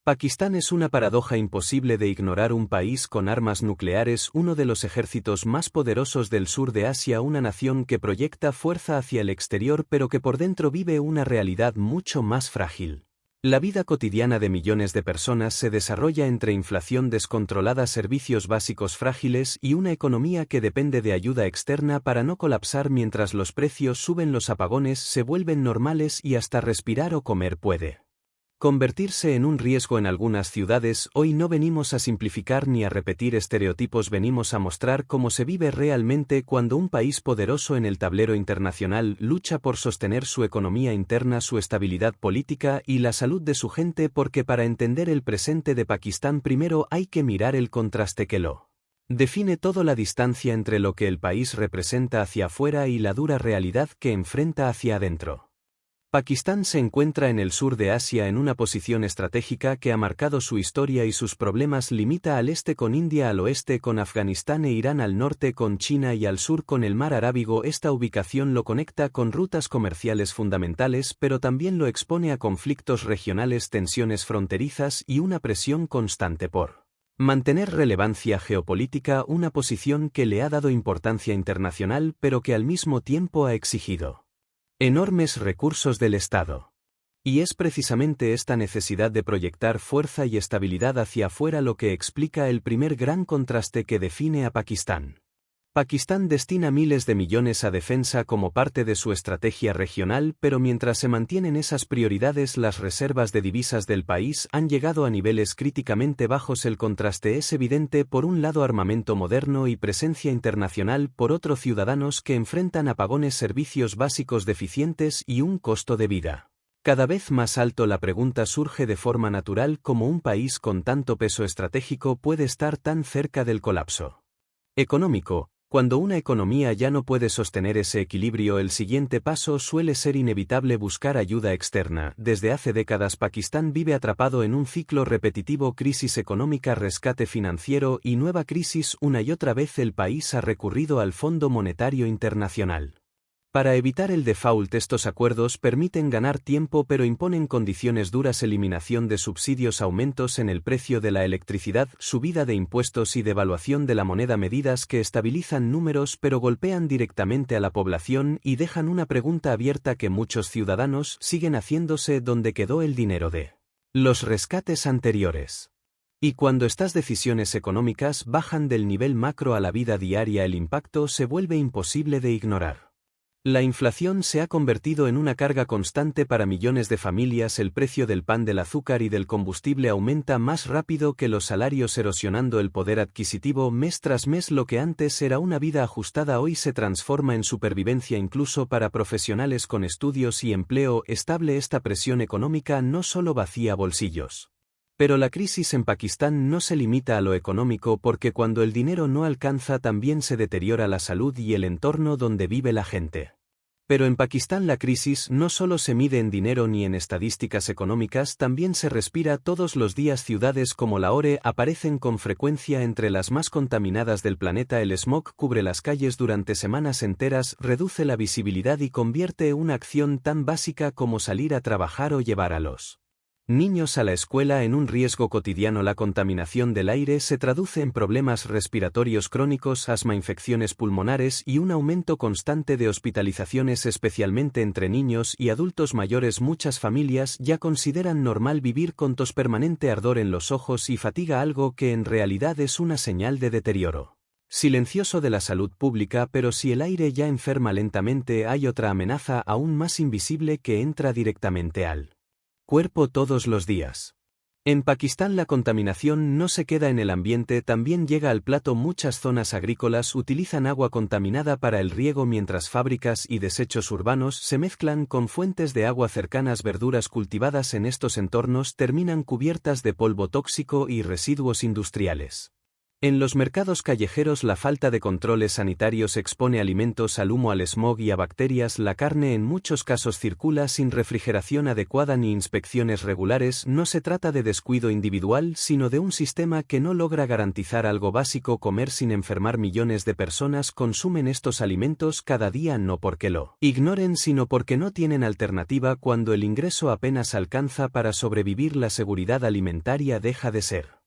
Pakistán es una paradoja imposible de ignorar. Un país con armas nucleares, uno de los ejércitos más poderosos del sur de Asia, una nación que proyecta fuerza hacia el exterior pero que por dentro vive una realidad mucho más frágil. La vida cotidiana de millones de personas se desarrolla entre inflación descontrolada, servicios básicos frágiles y una economía que depende de ayuda externa para no colapsar. Mientras los precios suben, los apagones se vuelven normales y hasta respirar o comer puede convertirse en un riesgo en algunas ciudades. Hoy no venimos a simplificar ni a repetir estereotipos, venimos a mostrar cómo se vive realmente cuando un país poderoso en el tablero internacional lucha por sostener su economía interna, su estabilidad política y la salud de su gente, porque para entender el presente de Pakistán primero hay que mirar el contraste que lo define todo, la distancia entre lo que el país representa hacia afuera y la dura realidad que enfrenta hacia adentro. Pakistán se encuentra en el sur de Asia en una posición estratégica que ha marcado su historia y sus problemas. Limita al este con India, al oeste con Afganistán e Irán, al norte con China y al sur con el mar Arábigo. Esta ubicación lo conecta con rutas comerciales fundamentales, pero también lo expone a conflictos regionales, tensiones fronterizas y una presión constante por mantener relevancia geopolítica, una posición que le ha dado importancia internacional pero que al mismo tiempo ha exigido enormes recursos del Estado. Y es precisamente esta necesidad de proyectar fuerza y estabilidad hacia afuera lo que explica el primer gran contraste que define a Pakistán. Pakistán destina miles de millones a defensa como parte de su estrategia regional, pero mientras se mantienen esas prioridades, las reservas de divisas del país han llegado a niveles críticamente bajos. El contraste es evidente: por un lado armamento moderno y presencia internacional, por otro ciudadanos que enfrentan apagones, servicios básicos deficientes y un costo de vida cada vez más alto. La pregunta surge de forma natural: ¿cómo un país con tanto peso estratégico puede estar tan cerca del colapso económico? Cuando una economía ya no puede sostener ese equilibrio, el siguiente paso suele ser inevitable: buscar ayuda externa. Desde hace décadas Pakistán vive atrapado en un ciclo repetitivo: crisis económica, rescate financiero y nueva crisis. Una y otra vez el país ha recurrido al Fondo Monetario Internacional para evitar el default. Estos acuerdos permiten ganar tiempo pero imponen condiciones duras: eliminación de subsidios, aumentos en el precio de la electricidad, subida de impuestos y devaluación de la moneda, medidas que estabilizan números pero golpean directamente a la población y dejan una pregunta abierta que muchos ciudadanos siguen haciéndose: ¿dónde quedó el dinero de los rescates anteriores? Y cuando estas decisiones económicas bajan del nivel macro a la vida diaria, el impacto se vuelve imposible de ignorar. La inflación se ha convertido en una carga constante para millones de familias. El precio del pan, del azúcar y del combustible aumenta más rápido que los salarios, erosionando el poder adquisitivo mes tras mes. Lo que antes era una vida ajustada hoy se transforma en supervivencia, incluso para profesionales con estudios y empleo estable. Esta presión económica no solo vacía bolsillos. Pero la crisis en Pakistán no se limita a lo económico, porque cuando el dinero no alcanza también se deteriora la salud y el entorno donde vive la gente. Pero en Pakistán la crisis no solo se mide en dinero ni en estadísticas económicas, también se respira todos los días. Ciudades como Lahore aparecen con frecuencia entre las más contaminadas del planeta. El smog cubre las calles durante semanas enteras, reduce la visibilidad y convierte una acción tan básica como salir a trabajar o llevar a los niños a la escuela en un riesgo cotidiano. La contaminación del aire se traduce en problemas respiratorios crónicos, asma, infecciones pulmonares y un aumento constante de hospitalizaciones, especialmente entre niños y adultos mayores. Muchas familias ya consideran normal vivir con tos permanente, ardor en los ojos y fatiga, algo que en realidad es una señal de deterioro silencioso de la salud pública. Pero si el aire ya enferma lentamente, hay otra amenaza aún más invisible que entra directamente al cuerpo todos los días. En Pakistán la contaminación no se queda en el ambiente, también llega al plato. Muchas zonas agrícolas utilizan agua contaminada para el riego, mientras fábricas y desechos urbanos se mezclan con fuentes de agua cercanas. Verduras cultivadas en estos entornos terminan cubiertas de polvo tóxico y residuos industriales. En los mercados callejeros la falta de controles sanitarios expone alimentos al humo, al smog y a bacterias. La carne en muchos casos circula sin refrigeración adecuada ni inspecciones regulares. No se trata de descuido individual, sino de un sistema que no logra garantizar algo básico: comer sin enfermar. Millones de personas consumen estos alimentos cada día no porque lo ignoren, sino porque no tienen alternativa. Cuando el ingreso apenas alcanza para sobrevivir, la seguridad alimentaria deja de ser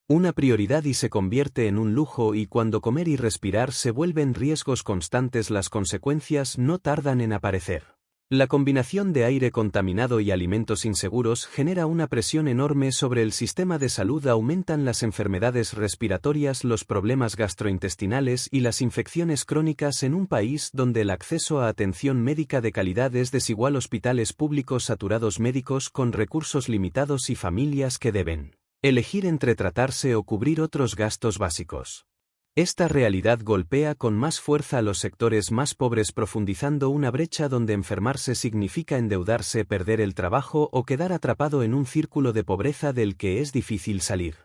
una prioridad y se convierte en un lujo, y cuando comer y respirar se vuelven riesgos constantes, las consecuencias no tardan en aparecer. La combinación de aire contaminado y alimentos inseguros genera una presión enorme sobre el sistema de salud. Aumentan las enfermedades respiratorias, los problemas gastrointestinales y las infecciones crónicas en un país donde el acceso a atención médica de calidad es desigual. Hospitales públicos saturados, médicos con recursos limitados y familias que deben elegir entre tratarse o cubrir otros gastos básicos. Esta realidad golpea con más fuerza a los sectores más pobres, profundizando una brecha donde enfermarse significa endeudarse, perder el trabajo o quedar atrapado en un círculo de pobreza del que es difícil salir.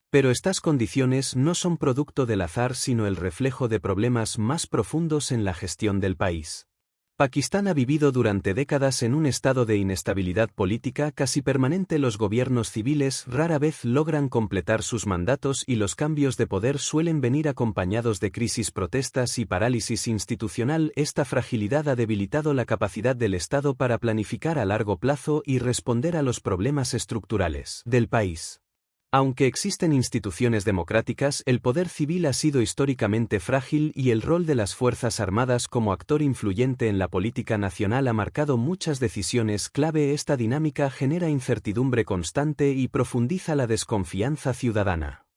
Pero estas condiciones no son producto del azar, sino el reflejo de problemas más profundos en la gestión del país. Pakistán ha vivido durante décadas en un estado de inestabilidad política casi permanente. Los gobiernos civiles rara vez logran completar sus mandatos y los cambios de poder suelen venir acompañados de crisis, protestas y parálisis institucional. Esta fragilidad ha debilitado la capacidad del Estado para planificar a largo plazo y responder a los problemas estructurales del país. Aunque existen instituciones democráticas, el poder civil ha sido históricamente frágil y el rol de las Fuerzas Armadas como actor influyente en la política nacional ha marcado muchas decisiones clave. Esta dinámica genera incertidumbre constante y profundiza la desconfianza ciudadana.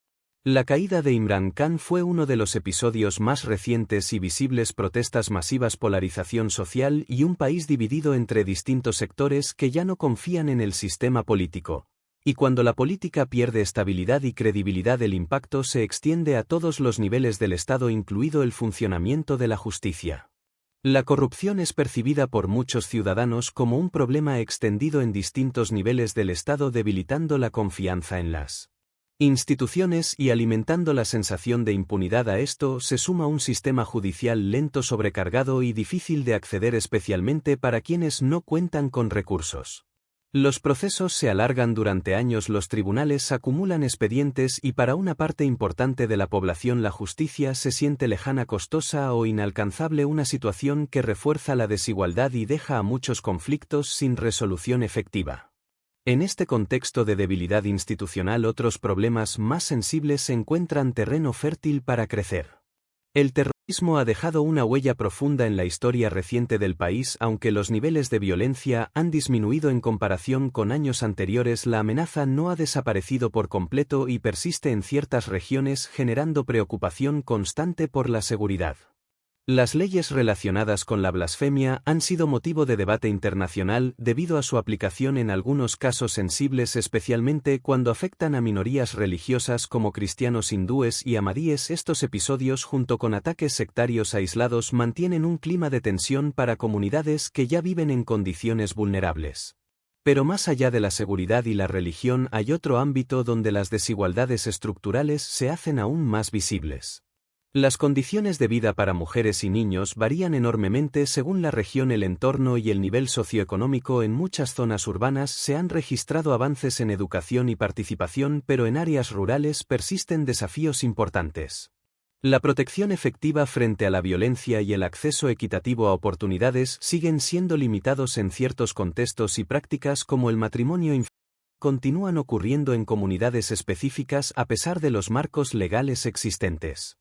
La caída de Imran Khan fue uno de los episodios más recientes y visibles: protestas masivas, polarización social y un país dividido entre distintos sectores que ya no confían en el sistema político. Y cuando la política pierde estabilidad y credibilidad, el impacto se extiende a todos los niveles del Estado, incluido el funcionamiento de la justicia. La corrupción es percibida por muchos ciudadanos como un problema extendido en distintos niveles del Estado, debilitando la confianza en las instituciones y alimentando la sensación de impunidad. A esto se suma un sistema judicial lento, sobrecargado y difícil de acceder, especialmente para quienes no cuentan con recursos. Los procesos se alargan durante años, los tribunales acumulan expedientes y para una parte importante de la población la justicia se siente lejana, costosa o inalcanzable, una situación que refuerza la desigualdad y deja a muchos conflictos sin resolución efectiva. En este contexto de debilidad institucional, otros problemas más sensibles encuentran terreno fértil para crecer. El terrorismo ha dejado una huella profunda en la historia reciente del país. Aunque los niveles de violencia han disminuido en comparación con años anteriores, la amenaza no ha desaparecido por completo y persiste en ciertas regiones, generando preocupación constante por la seguridad. Las leyes relacionadas con la blasfemia han sido motivo de debate internacional debido a su aplicación en algunos casos sensibles, especialmente cuando afectan a minorías religiosas como cristianos, hindúes y ahmadíes. Estos episodios, junto con ataques sectarios aislados, mantienen un clima de tensión para comunidades que ya viven en condiciones vulnerables. Pero más allá de la seguridad y la religión, hay otro ámbito donde las desigualdades estructurales se hacen aún más visibles. Las condiciones de vida para mujeres y niños varían enormemente según la región, el entorno y el nivel socioeconómico. En muchas zonas urbanas se han registrado avances en educación y participación, pero en áreas rurales persisten desafíos importantes. La protección efectiva frente a la violencia y el acceso equitativo a oportunidades siguen siendo limitados en ciertos contextos, y prácticas como el matrimonio infantil continúan ocurriendo en comunidades específicas a pesar de los marcos legales existentes.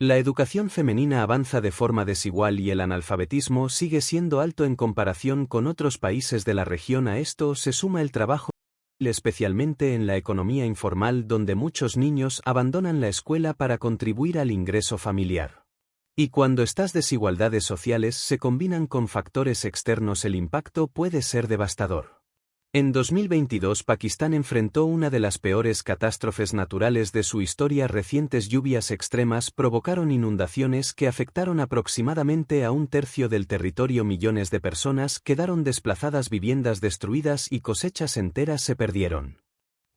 La educación femenina avanza de forma desigual y el analfabetismo sigue siendo alto en comparación con otros países de la región. A esto se suma el trabajo, especialmente en la economía informal, donde muchos niños abandonan la escuela para contribuir al ingreso familiar. Y cuando estas desigualdades sociales se combinan con factores externos, el impacto puede ser devastador. En 2022, Pakistán enfrentó una de las peores catástrofes naturales de su historia. Recientes lluvias extremas provocaron inundaciones que afectaron aproximadamente a un tercio del territorio. Millones de personas quedaron desplazadas, viviendas destruidas y cosechas enteras se perdieron.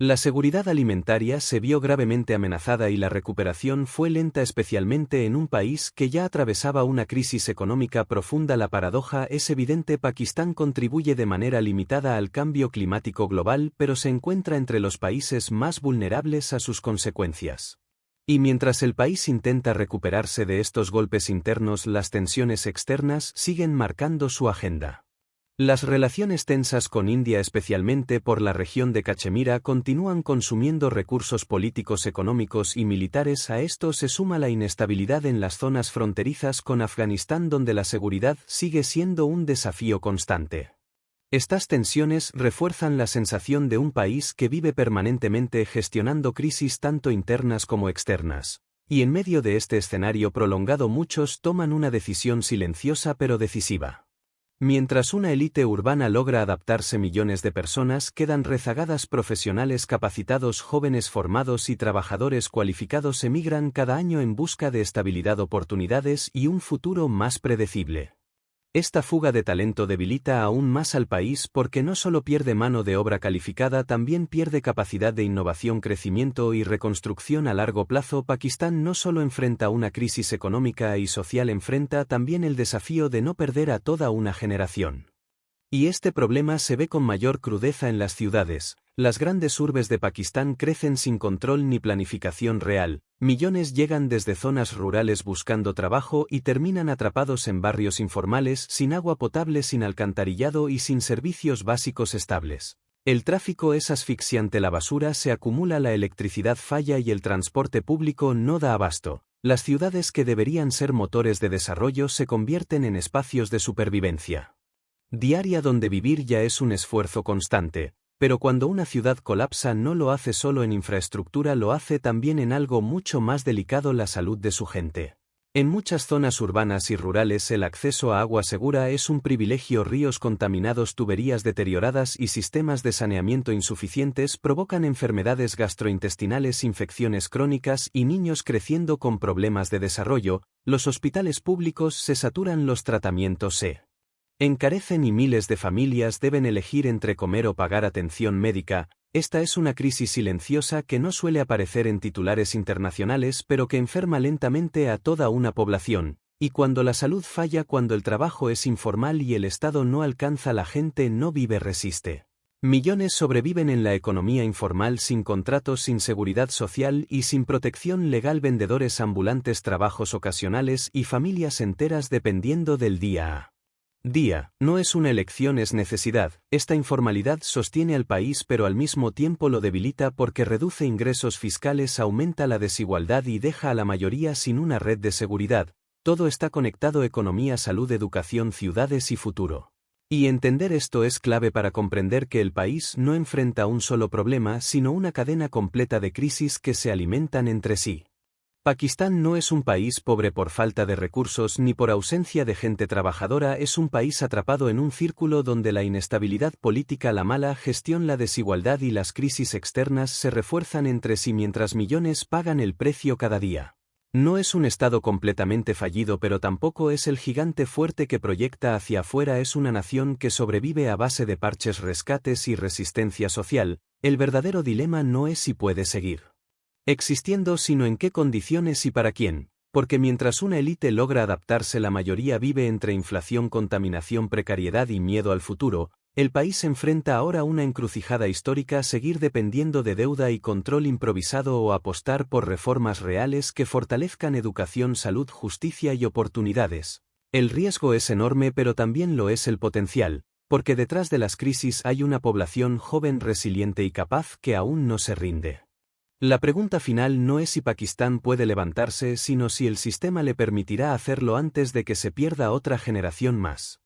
La seguridad alimentaria se vio gravemente amenazada y la recuperación fue lenta, especialmente en un país que ya atravesaba una crisis económica profunda. La paradoja es evidente: Pakistán contribuye de manera limitada al cambio climático global, pero se encuentra entre los países más vulnerables a sus consecuencias. Y mientras el país intenta recuperarse de estos golpes internos, las tensiones externas siguen marcando su agenda. Las relaciones tensas con India, especialmente por la región de Cachemira, continúan consumiendo recursos políticos, económicos y militares. A esto se suma la inestabilidad en las zonas fronterizas con Afganistán, donde la seguridad sigue siendo un desafío constante. Estas tensiones refuerzan la sensación de un país que vive permanentemente gestionando crisis tanto internas como externas. Y en medio de este escenario prolongado, muchos toman una decisión silenciosa pero decisiva. Mientras una élite urbana logra adaptarse, millones de personas quedan rezagadas. Profesionales capacitados, jóvenes formados y trabajadores cualificados emigran cada año en busca de estabilidad, oportunidades y un futuro más predecible. Esta fuga de talento debilita aún más al país, porque no solo pierde mano de obra calificada, también pierde capacidad de innovación, crecimiento y reconstrucción a largo plazo. Pakistán no solo enfrenta una crisis económica y social, enfrenta también el desafío de no perder a toda una generación. Y este problema se ve con mayor crudeza en las ciudades. Las grandes urbes de Pakistán crecen sin control ni planificación real. Millones llegan desde zonas rurales buscando trabajo y terminan atrapados en barrios informales, sin agua potable, sin alcantarillado y sin servicios básicos estables. El tráfico es asfixiante, la basura se acumula, la electricidad falla y el transporte público no da abasto. Las ciudades, que deberían ser motores de desarrollo, se convierten en espacios de supervivencia diaria donde vivir ya es un esfuerzo constante. Pero cuando una ciudad colapsa, no lo hace solo en infraestructura, lo hace también en algo mucho más delicado: la salud de su gente. En muchas zonas urbanas y rurales el acceso a agua segura es un privilegio. Ríos contaminados, tuberías deterioradas y sistemas de saneamiento insuficientes provocan enfermedades gastrointestinales, infecciones crónicas y niños creciendo con problemas de desarrollo. Los hospitales públicos se saturan, los tratamientos se encarecen y miles de familias deben elegir entre comer o pagar atención médica. Esta es una crisis silenciosa que no suele aparecer en titulares internacionales, pero que enferma lentamente a toda una población. Y cuando la salud falla, cuando el trabajo es informal y el Estado no alcanza, la gente no vive, resiste. Millones sobreviven en la economía informal, sin contratos, sin seguridad social y sin protección legal. Vendedores ambulantes, trabajos ocasionales y familias enteras dependiendo del día a día. No es una elección, es necesidad. Esta informalidad sostiene al país, pero al mismo tiempo lo debilita, porque reduce ingresos fiscales, aumenta la desigualdad y deja a la mayoría sin una red de seguridad. Todo está conectado: economía, salud, educación, ciudades y futuro. Y entender esto es clave para comprender que el país no enfrenta un solo problema, sino una cadena completa de crisis que se alimentan entre sí. Pakistán no es un país pobre por falta de recursos ni por ausencia de gente trabajadora, es un país atrapado en un círculo donde la inestabilidad política, la mala gestión, la desigualdad y las crisis externas se refuerzan entre sí mientras millones pagan el precio cada día. No es un estado completamente fallido, pero tampoco es el gigante fuerte que proyecta hacia afuera. Es una nación que sobrevive a base de parches, rescates y resistencia social. El verdadero dilema no es si puede seguir existiendo, sino en qué condiciones y para quién, porque mientras una élite logra adaptarse, la mayoría vive entre inflación, contaminación, precariedad y miedo al futuro. El país enfrenta ahora una encrucijada histórica: seguir dependiendo de deuda y control improvisado o apostar por reformas reales que fortalezcan educación, salud, justicia y oportunidades. El riesgo es enorme, pero también lo es el potencial, porque detrás de las crisis hay una población joven, resiliente y capaz que aún no se rinde. La pregunta final no es si Pakistán puede levantarse, sino si el sistema le permitirá hacerlo antes de que se pierda otra generación más.